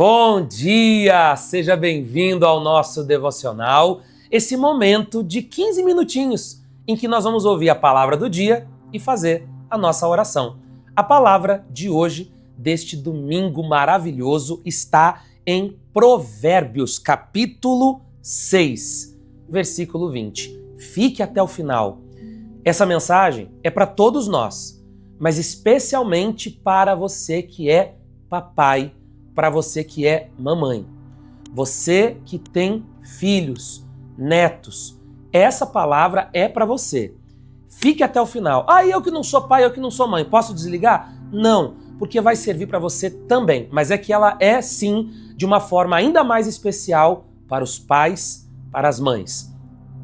Bom dia! Seja bem-vindo ao nosso devocional, esse momento de 15 minutinhos em que nós vamos ouvir a palavra do dia e fazer a nossa oração. A palavra de hoje, deste domingo maravilhoso, está em Provérbios, capítulo 6, versículo 20. Fique até o final. Essa mensagem é para todos nós, mas especialmente para você que é papai, para você que é mamãe, você que tem filhos, netos. Essa palavra é para você. Fique até o final. Eu que não sou pai, eu que não sou mãe, posso desligar? Não, porque vai servir para você também, mas é que ela é sim de uma forma ainda mais especial para os pais, para as mães.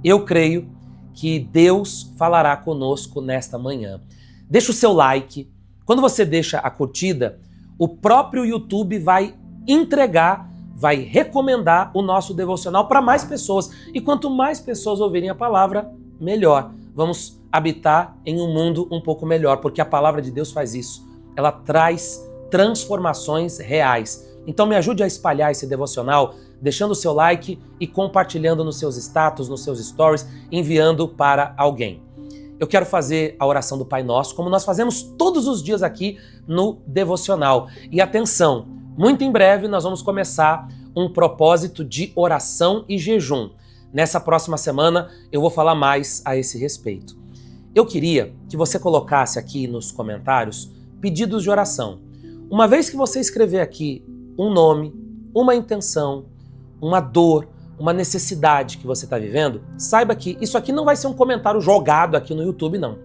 Eu creio que Deus falará conosco nesta manhã. Deixa o seu like. Quando você deixa a curtida, o próprio YouTube vai entregar, vai recomendar o nosso devocional para mais pessoas. E quanto mais pessoas ouvirem a palavra, melhor. Vamos habitar em um mundo um pouco melhor, porque a palavra de Deus faz isso. Ela traz transformações reais. Então me ajude a espalhar esse devocional, deixando o seu like e compartilhando nos seus status, nos seus stories, enviando para alguém. Eu quero fazer a oração do Pai Nosso, como nós fazemos todos os dias aqui no devocional. E atenção, muito em breve nós vamos começar um propósito de oração e jejum. Nessa próxima semana eu vou falar mais a esse respeito. Eu queria que você colocasse aqui nos comentários pedidos de oração. Uma vez que você escrever aqui um nome, uma intenção, uma dor, uma necessidade que você está vivendo, saiba que isso aqui não vai ser um comentário jogado aqui no YouTube, não.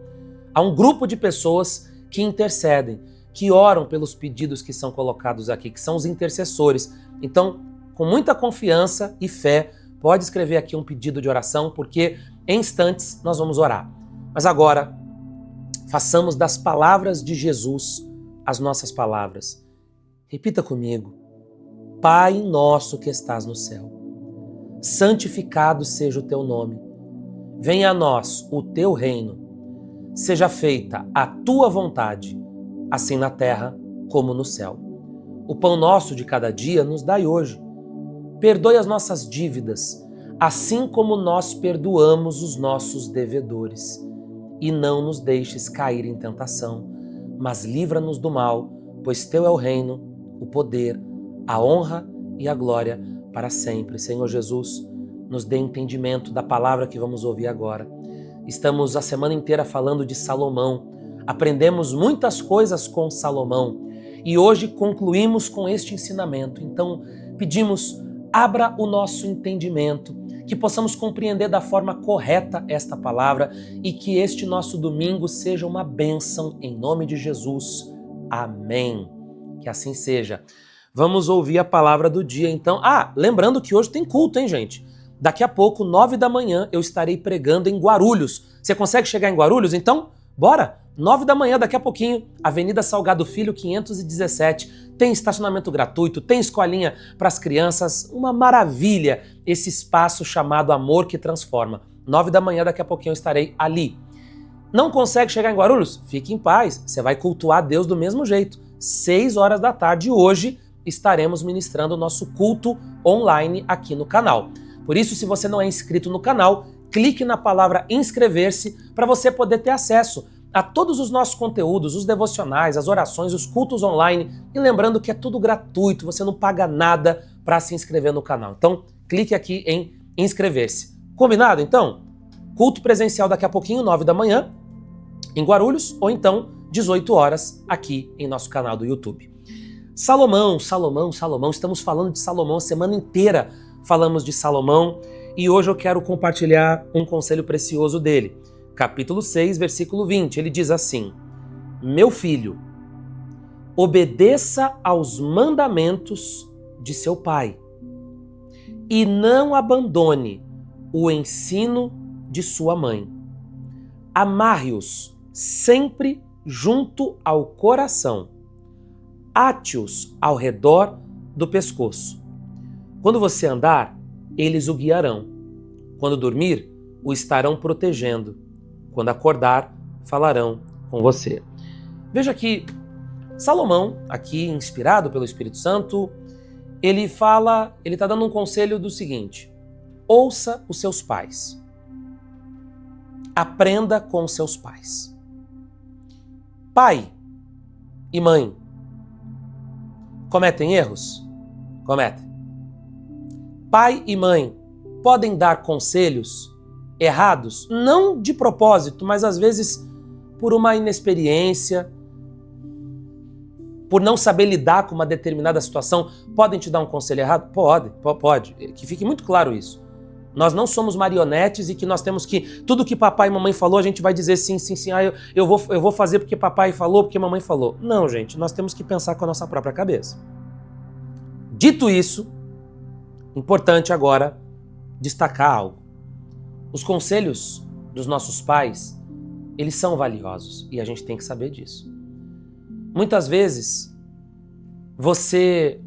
Há um grupo de pessoas que intercedem, que oram pelos pedidos que são colocados aqui, que são os intercessores. Então, com muita confiança e fé, pode escrever aqui um pedido de oração, porque em instantes nós vamos orar. Mas agora, façamos das palavras de Jesus as nossas palavras. Repita comigo: Pai nosso que estás no céu, santificado seja o teu nome. Venha a nós o teu reino. Seja feita a tua vontade, assim na terra como no céu. O pão nosso de cada dia nos dai hoje. Perdoe as nossas dívidas, assim como nós perdoamos os nossos devedores. E não nos deixes cair em tentação, mas livra-nos do mal, pois teu é o reino, o poder, a honra e a glória para sempre. Senhor Jesus, nos dê entendimento da palavra que vamos ouvir agora. Estamos a semana inteira falando de Salomão. Aprendemos muitas coisas com Salomão e hoje concluímos com este ensinamento. Então, pedimos, abra o nosso entendimento, que possamos compreender da forma correta esta palavra e que este nosso domingo seja uma bênção em nome de Jesus. Amém. Que assim seja. Vamos ouvir a palavra do dia, então. Lembrando que hoje tem culto, hein, gente? Daqui a pouco, 9 da manhã, eu estarei pregando em Guarulhos. Você consegue chegar em Guarulhos? Então, bora! 9 da manhã, daqui a pouquinho, Avenida Salgado Filho, 517. Tem estacionamento gratuito, tem escolinha para as crianças. Uma maravilha esse espaço chamado Amor que Transforma. 9 da manhã, daqui a pouquinho, eu estarei ali. Não consegue chegar em Guarulhos? Fique em paz, você vai cultuar Deus do mesmo jeito. 6 horas da tarde hoje, estaremos ministrando o nosso culto online aqui no canal. Por isso, se você não é inscrito no canal, clique na palavra inscrever-se para você poder ter acesso a todos os nossos conteúdos, os devocionais, as orações, os cultos online. E lembrando que é tudo gratuito, você não paga nada para se inscrever no canal. Então, clique aqui em inscrever-se. Combinado, então? Culto presencial daqui a pouquinho, 9 da manhã, em Guarulhos, ou então 18 horas aqui em nosso canal do YouTube. Salomão, estamos falando de Salomão, a semana inteira falamos de Salomão e hoje eu quero compartilhar um conselho precioso dele. Capítulo 6, versículo 20, ele diz assim: Meu filho, obedeça aos mandamentos de seu pai e não abandone o ensino de sua mãe. Amarre-os sempre junto ao coração. Ate-os ao redor do pescoço. Quando você andar, eles o guiarão. Quando dormir, o estarão protegendo. Quando acordar, falarão com você. Veja que Salomão, aqui inspirado pelo Espírito Santo, ele está dando um conselho do seguinte: ouça os seus pais. Aprenda com os seus pais. Pai e mãe cometem erros? Cometem. Pai e mãe podem dar conselhos errados? Não de propósito, mas às vezes por uma inexperiência, por não saber lidar com uma determinada situação. Podem te dar um conselho errado? Pode. Que fique muito claro isso. Nós não somos marionetes e que nós temos que, tudo que papai e mamãe falou, a gente vai dizer sim, eu vou fazer porque papai falou, porque mamãe falou. Não, gente, nós temos que pensar com a nossa própria cabeça. Dito isso, importante agora destacar algo. Os conselhos dos nossos pais, eles são valiosos e a gente tem que saber disso. Muitas vezes, você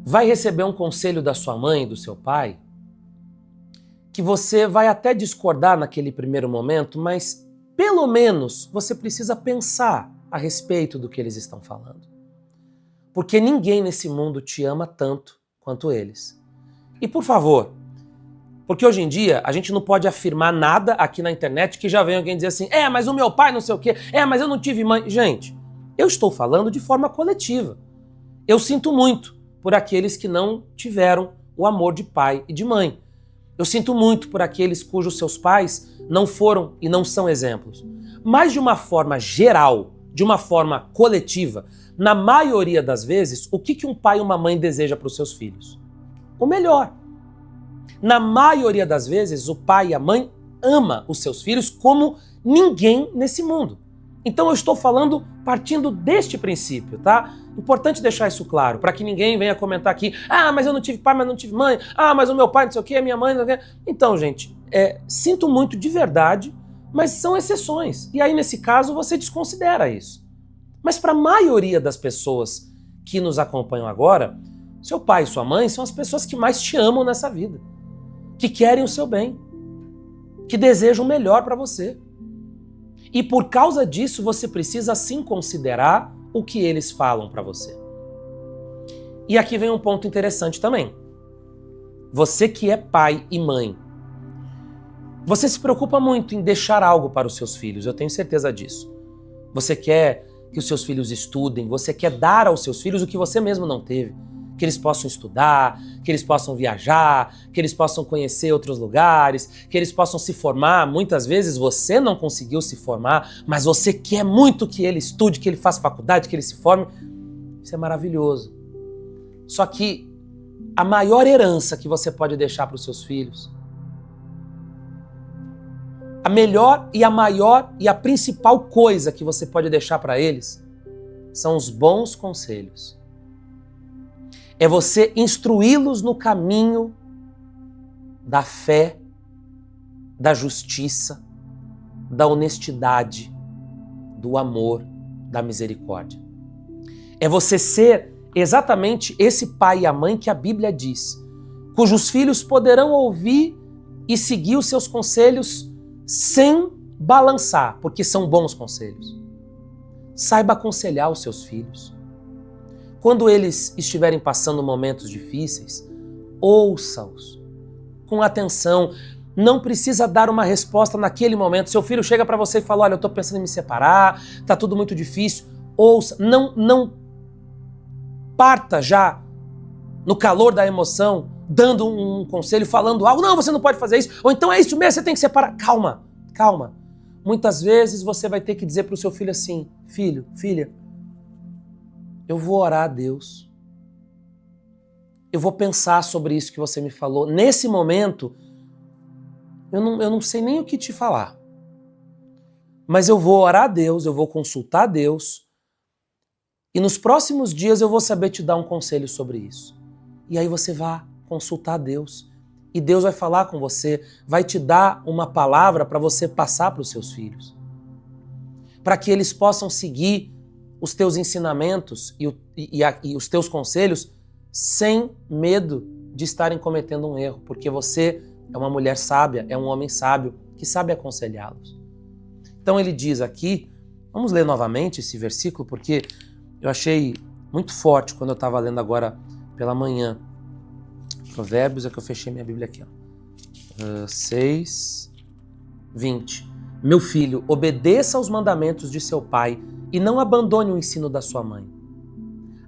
vai receber um conselho da sua mãe, do seu pai, que você vai até discordar naquele primeiro momento, mas pelo menos você precisa pensar a respeito do que eles estão falando. Porque ninguém nesse mundo te ama tanto quanto eles. E por favor, porque hoje em dia a gente não pode afirmar nada aqui na internet que já vem alguém dizer assim, mas o meu pai não sei o quê, mas eu não tive mãe. Gente, eu estou falando de forma coletiva. Eu sinto muito por aqueles que não tiveram o amor de pai e de mãe. Eu sinto muito por aqueles cujos seus pais não foram e não são exemplos. Mas de uma forma geral, de uma forma coletiva, na maioria das vezes, o que um pai e uma mãe deseja para os seus filhos? O melhor. Na maioria das vezes, o pai e a mãe ama os seus filhos como ninguém nesse mundo. Então eu estou falando partindo deste princípio, tá? Importante deixar isso claro, para que ninguém venha comentar aqui, mas eu não tive pai, mas não tive mãe, mas o meu pai não sei o quê, a minha mãe não sei o quê. Então, gente, sinto muito de verdade, mas são exceções. E aí, nesse caso, você desconsidera isso. Mas para a maioria das pessoas que nos acompanham agora, seu pai e sua mãe são as pessoas que mais te amam nessa vida, que querem o seu bem, que desejam o melhor para você. E por causa disso, você precisa sim considerar o que eles falam para você. E aqui vem um ponto interessante também. Você que é pai e mãe, você se preocupa muito em deixar algo para os seus filhos, eu tenho certeza disso. Você quer que os seus filhos estudem, você quer dar aos seus filhos o que você mesmo não teve. Que eles possam estudar, que eles possam viajar, que eles possam conhecer outros lugares, que eles possam se formar. Muitas vezes você não conseguiu se formar, mas você quer muito que ele estude, que ele faça faculdade, que ele se forme. Isso é maravilhoso. Só que a maior herança que você pode deixar para os seus filhos, a melhor e a maior e a principal coisa que você pode deixar para eles são os bons conselhos. É você instruí-los no caminho da fé, da justiça, da honestidade, do amor, da misericórdia. É você ser exatamente esse pai e a mãe que a Bíblia diz, cujos filhos poderão ouvir e seguir os seus conselhos sem balançar, porque são bons conselhos. Saiba aconselhar os seus filhos. Quando eles estiverem passando momentos difíceis, ouça-os com atenção. Não precisa dar uma resposta naquele momento. Seu filho chega para você e fala, olha, eu estou pensando em me separar, está tudo muito difícil. Ouça, não parta já no calor da emoção, dando um conselho, falando algo, não, você não pode fazer isso, ou então é isso mesmo, você tem que separar. Calma. Muitas vezes você vai ter que dizer para o seu filho assim, filho, filha, eu vou orar a Deus. Eu vou pensar sobre isso que você me falou. Nesse momento, eu não sei nem o que te falar. Mas eu vou orar a Deus, eu vou consultar a Deus. E nos próximos dias eu vou saber te dar um conselho sobre isso. E aí você vai consultar a Deus. E Deus vai falar com você, vai te dar uma palavra para você passar para os seus filhos. Para que eles possam seguir os teus ensinamentos e os teus conselhos sem medo de estarem cometendo um erro, porque você é uma mulher sábia, é um homem sábio que sabe aconselhá-los. Então ele diz aqui, vamos ler novamente esse versículo, porque eu achei muito forte quando eu estava lendo agora pela manhã. Provérbios, é que eu fechei minha Bíblia aqui, ó. 6:20. Meu filho, obedeça aos mandamentos de seu pai e não abandone o ensino da sua mãe.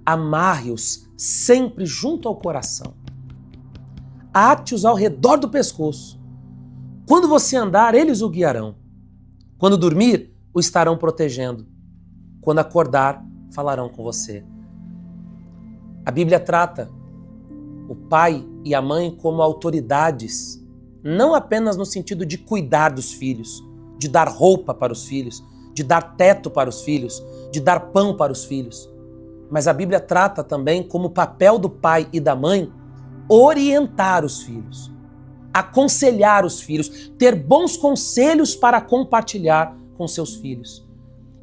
Amarre-os sempre junto ao coração. Ate-os ao redor do pescoço. Quando você andar, eles o guiarão. Quando dormir, o estarão protegendo. Quando acordar, falarão com você. A Bíblia trata o pai e a mãe como autoridades, não apenas no sentido de cuidar dos filhos, de dar roupa para os filhos, de dar teto para os filhos, de dar pão para os filhos. Mas a Bíblia trata também como papel do pai e da mãe orientar os filhos, aconselhar os filhos, ter bons conselhos para compartilhar com seus filhos.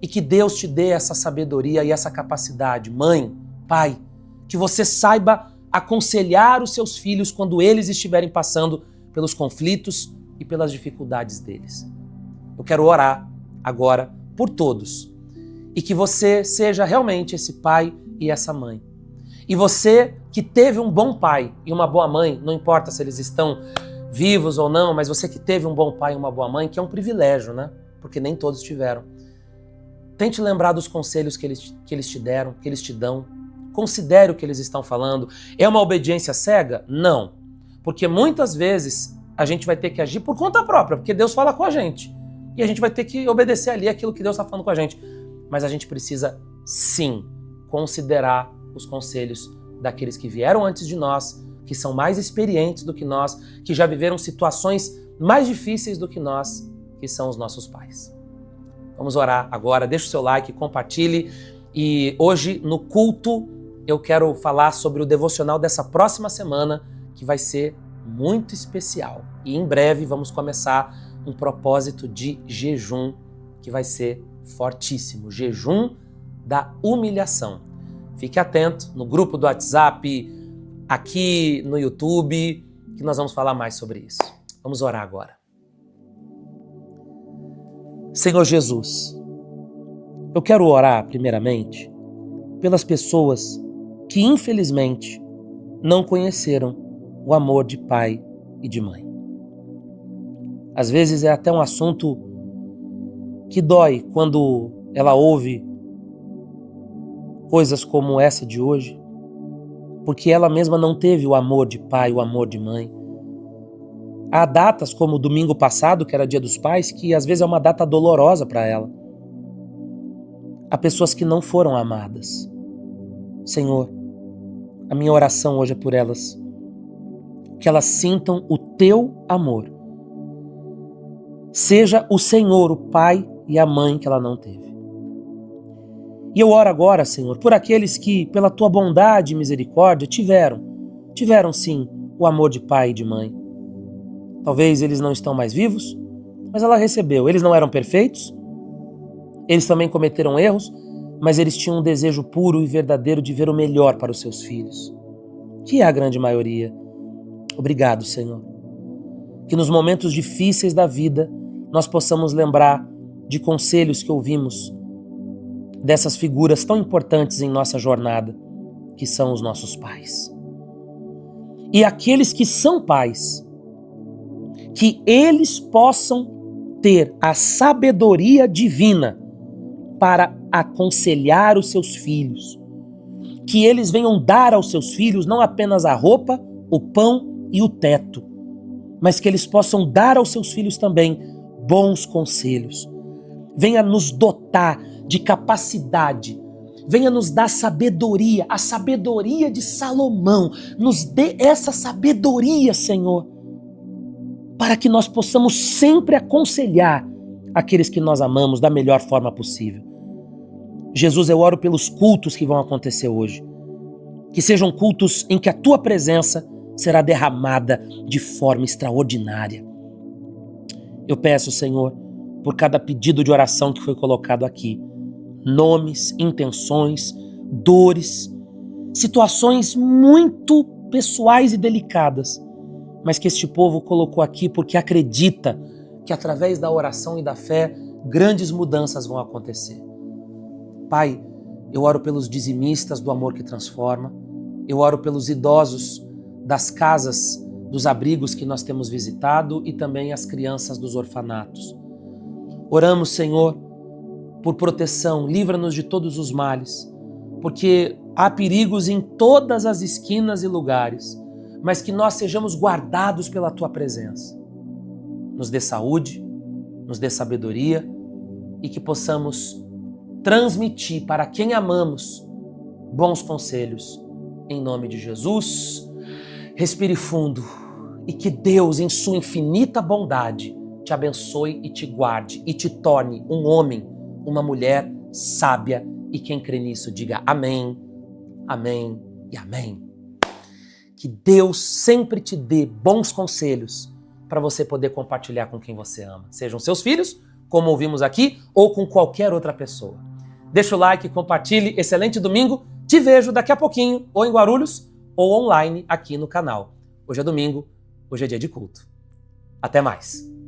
E que Deus te dê essa sabedoria e essa capacidade, mãe, pai, que você saiba aconselhar os seus filhos quando eles estiverem passando pelos conflitos e pelas dificuldades deles. Eu quero orar agora por todos e que você seja realmente esse pai e essa mãe. E você que teve um bom pai e uma boa mãe, não importa se eles estão vivos ou não, mas você que teve um bom pai e uma boa mãe, que é um privilégio, né? Porque nem todos tiveram. Tente lembrar dos conselhos que eles te deram, que eles te dão. Considere o que eles estão falando. É uma obediência cega? Não. Porque muitas vezes a gente vai ter que agir por conta própria, porque Deus fala com a gente. E a gente vai ter que obedecer ali aquilo que Deus está falando com a gente. Mas a gente precisa, sim, considerar os conselhos daqueles que vieram antes de nós, que são mais experientes do que nós, que já viveram situações mais difíceis do que nós, que são os nossos pais. Vamos orar agora. Deixa o seu like, compartilhe. E hoje, no culto, eu quero falar sobre o devocional dessa próxima semana, que vai ser muito especial. E em breve vamos começar um propósito de jejum, que vai ser fortíssimo. Jejum da humilhação. Fique atento no grupo do WhatsApp, aqui no YouTube, que nós vamos falar mais sobre isso. Vamos orar agora. Senhor Jesus, eu quero orar primeiramente pelas pessoas que infelizmente não conheceram o amor de pai e de mãe. Às vezes é até um assunto que dói quando ela ouve coisas como essa de hoje, porque ela mesma não teve o amor de pai, o amor de mãe. Há datas como o domingo passado, que era Dia dos Pais, que às vezes é uma data dolorosa para ela. Há pessoas que não foram amadas. Senhor, a minha oração hoje é por elas. Que elas sintam o teu amor. Seja o Senhor, o pai e a mãe que ela não teve. E eu oro agora, Senhor, por aqueles que, pela tua bondade e misericórdia, tiveram sim o amor de pai e de mãe. Talvez eles não estão mais vivos, mas ela recebeu. Eles não eram perfeitos, eles também cometeram erros, mas eles tinham um desejo puro e verdadeiro de ver o melhor para os seus filhos, que é a grande maioria. Obrigado, Senhor. Que nos momentos difíceis da vida nós possamos lembrar de conselhos que ouvimos dessas figuras tão importantes em nossa jornada, que são os nossos pais. E aqueles que são pais, que eles possam ter a sabedoria divina para aconselhar os seus filhos, que eles venham dar aos seus filhos não apenas a roupa, o pão e o teto, mas que eles possam dar aos seus filhos também bons conselhos. Venha nos dotar de capacidade, venha nos dar sabedoria, a sabedoria de Salomão. Nos dê essa sabedoria, Senhor, para que nós possamos sempre aconselhar aqueles que nós amamos da melhor forma possível. Jesus, eu oro pelos cultos que vão acontecer hoje. Que sejam cultos em que a tua presença será derramada de forma extraordinária. Eu peço, Senhor, por cada pedido de oração que foi colocado aqui, nomes, intenções, dores, situações muito pessoais e delicadas, mas que este povo colocou aqui porque acredita que através da oração e da fé, grandes mudanças vão acontecer. Pai, eu oro pelos dizimistas do Amor que Transforma, Eu oro pelos idosos das casas, dos abrigos que nós temos visitado e também as crianças dos orfanatos. Oramos, Senhor, por proteção, livra-nos de todos os males, porque há perigos em todas as esquinas e lugares, mas que nós sejamos guardados pela Tua presença. Nos dê saúde, nos dê sabedoria e que possamos transmitir para quem amamos bons conselhos. Em nome de Jesus, respire fundo e que Deus, em sua infinita bondade, te abençoe e te guarde e te torne um homem, uma mulher sábia, e quem crê nisso diga amém, amém e amém. Que Deus sempre te dê bons conselhos para você poder compartilhar com quem você ama, sejam seus filhos, como ouvimos aqui, ou com qualquer outra pessoa. Deixa o like, compartilhe, excelente domingo, te vejo daqui a pouquinho, ou em Guarulhos, ou online aqui no canal. Hoje é domingo, hoje é dia de culto. Até mais!